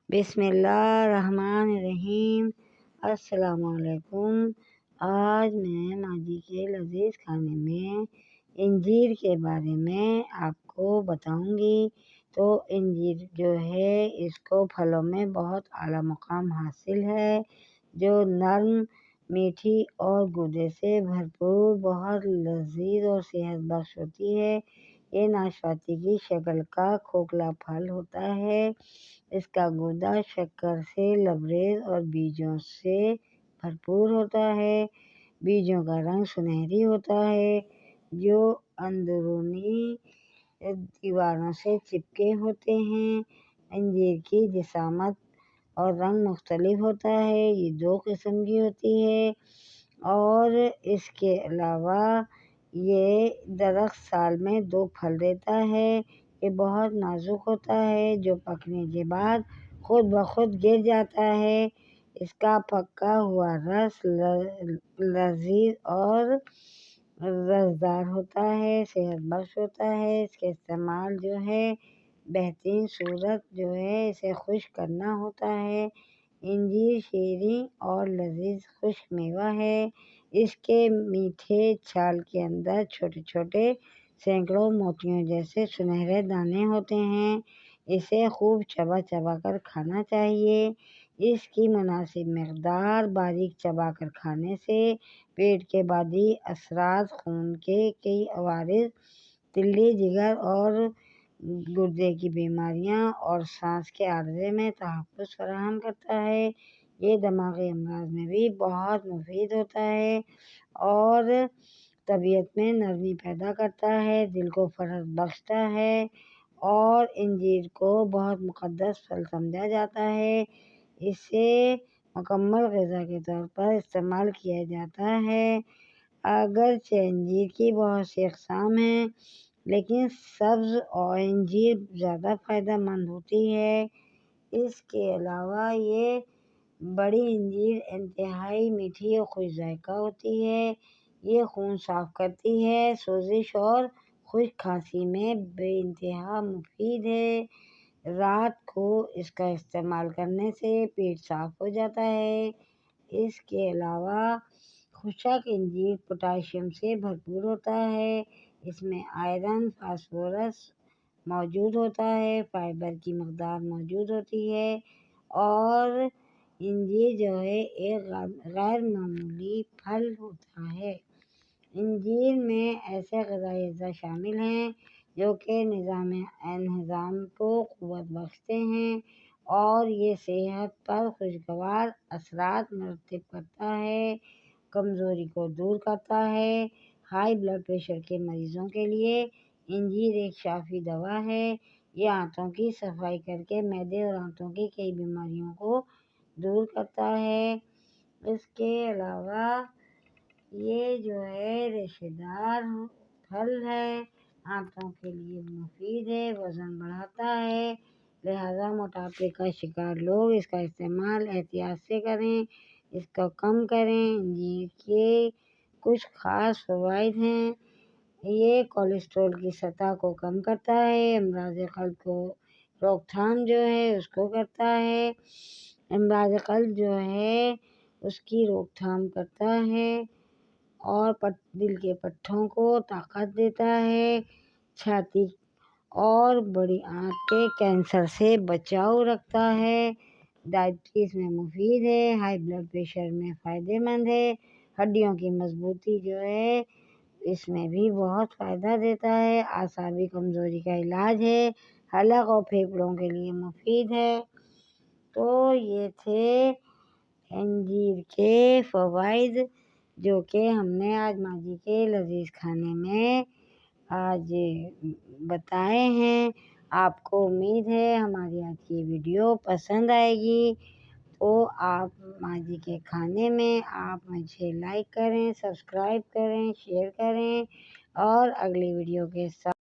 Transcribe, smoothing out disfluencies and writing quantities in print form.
بسم اللہ الرحمن الرحیم۔ السلام علیکم۔ آج میں ماں جی کے لذیذ کھانے میں انجیر کے بارے میں آپ کو بتاؤں گی۔ تو انجیر جو ہے اس کو پھلوں میں بہت اعلیٰ مقام حاصل ہے، جو نرم، میٹھی اور گودے سے بھرپور بہت لذیذ اور صحت بخش ہوتی ہے۔ یہ ناشپاتی کی شکل کا کھوکھلا پھل ہوتا ہے۔ اس کا گودا شکر سے لبریز اور بیجوں سے بھرپور ہوتا ہے۔ بیجوں کا رنگ سنہری ہوتا ہے، جو اندرونی دیواروں سے چپکے ہوتے ہیں۔ انجیر کی جسامت اور رنگ مختلف ہوتا ہے، یہ 2 قسم کی ہوتی ہے، اور اس کے علاوہ یہ درخت سال میں 2 پھل دیتا ہے۔ یہ بہت نازک ہوتا ہے، جو پکنے کے بعد خود بخود گر جاتا ہے۔ اس کا پکا ہوا رس لذیذ اور رسدار ہوتا ہے، صحت بخش ہوتا ہے۔ اس کے استعمال جو ہے بہترین صورت جو ہے اسے خشک کرنا ہوتا ہے۔ انجیر شیریں اور لذیذ خشک میوہ ہے۔ اس کے میٹھے چھال کے اندر چھوٹے چھوٹے سینکڑوں موتیوں جیسے سنہرے دانے ہوتے ہیں۔ اسے خوب چبا چبا کر کھانا چاہیے۔ اس کی مناسب مقدار باریک چبا کر کھانے سے پیٹ کے بعدی اثرات، خون کے کئی عوارض، تلی، جگر اور گردے کی بیماریاں اور سانس کے عارضے میں تحفظ فراہم کرتا ہے۔ یہ دماغی امراض میں بھی بہت مفید ہوتا ہے اور طبیعت میں نرمی پیدا کرتا ہے، دل کو فرحت بخشتا ہے، اور انجیر کو بہت مقدس پھل سمجھا جاتا ہے۔ اسے مکمل غذا کے طور پر استعمال کیا جاتا ہے۔ اگرچہ انجیر کی بہت سی اقسام ہیں، لیکن سبز انجیر زیادہ فائدہ مند ہوتی ہے۔ اس کے علاوہ یہ بڑی انجیر انتہائی میٹھی اور خوش ذائقہ ہوتی ہے۔ یہ خون صاف کرتی ہے، سوزش اور خشک کھانسی میں بے انتہا مفید ہے۔ رات کو اس کا استعمال کرنے سے پیٹ صاف ہو جاتا ہے۔ اس کے علاوہ خشک انجیر پوٹاشیم سے بھرپور ہوتا ہے۔ اس میں آئرن، فاسفورس موجود ہوتا ہے، فائبر کی مقدار موجود ہوتی ہے، اور انجیر جو ہے ایک غیر معمولی پھل ہوتا ہے۔ انجیر میں ایسے غذائی اجزاء شامل ہیں جو کہ نظام ہضم کو قوت بخشتے ہیں، اور یہ صحت پر خوشگوار اثرات مرتب کرتا ہے، کمزوری کو دور کرتا ہے۔ ہائی بلڈ پریشر کے مریضوں کے لیے انجیر ایک شافی دوا ہے۔ یہ آنتوں کی صفائی کر کے معدے اور آنتوں کی کئی بیماریوں کو دور کرتا ہے۔ اس کے علاوہ یہ جو ہے ریشے دار پھل ہے، آنتوں کے لیے مفید ہے، وزن بڑھاتا ہے، لہذا موٹاپے کا شکار لوگ اس کا استعمال احتیاط سے کریں، اس کو کم کریں۔ انجیر کے کچھ خاص فوائد ہیں۔ یہ کولیسٹرول کی سطح کو کم کرتا ہے، امراض قلب کو روک تھام جو ہے اس کو کرتا ہے، امراض قلب جو ہے اس کی روک تھام کرتا ہے، اور دل کے پٹھوں کو طاقت دیتا ہے، چھاتی اور بڑی آنت کے کینسر سے بچاؤ رکھتا ہے، ڈائبٹیز میں مفید ہے، ہائی بلڈ پریشر میں فائدہ مند ہے، ہڈیوں کی مضبوطی جو ہے اس میں بھی بہت فائدہ دیتا ہے، اعصابی کمزوری کا علاج ہے، حلق اور پھیپھڑوں کے لیے مفید ہے۔ تو یہ تھے انجیر کے فوائد جو کہ ہم نے آج ماں جی کے لذیذ کھانے میں آج بتائے ہیں۔ آپ کو امید ہے ہماری آج کی ویڈیو پسند آئے گی، تو آپ ماں جی کے کھانے میں آپ مجھے لائک کریں، سبسکرائب کریں، شیئر کریں، اور اگلی ویڈیو کے ساتھ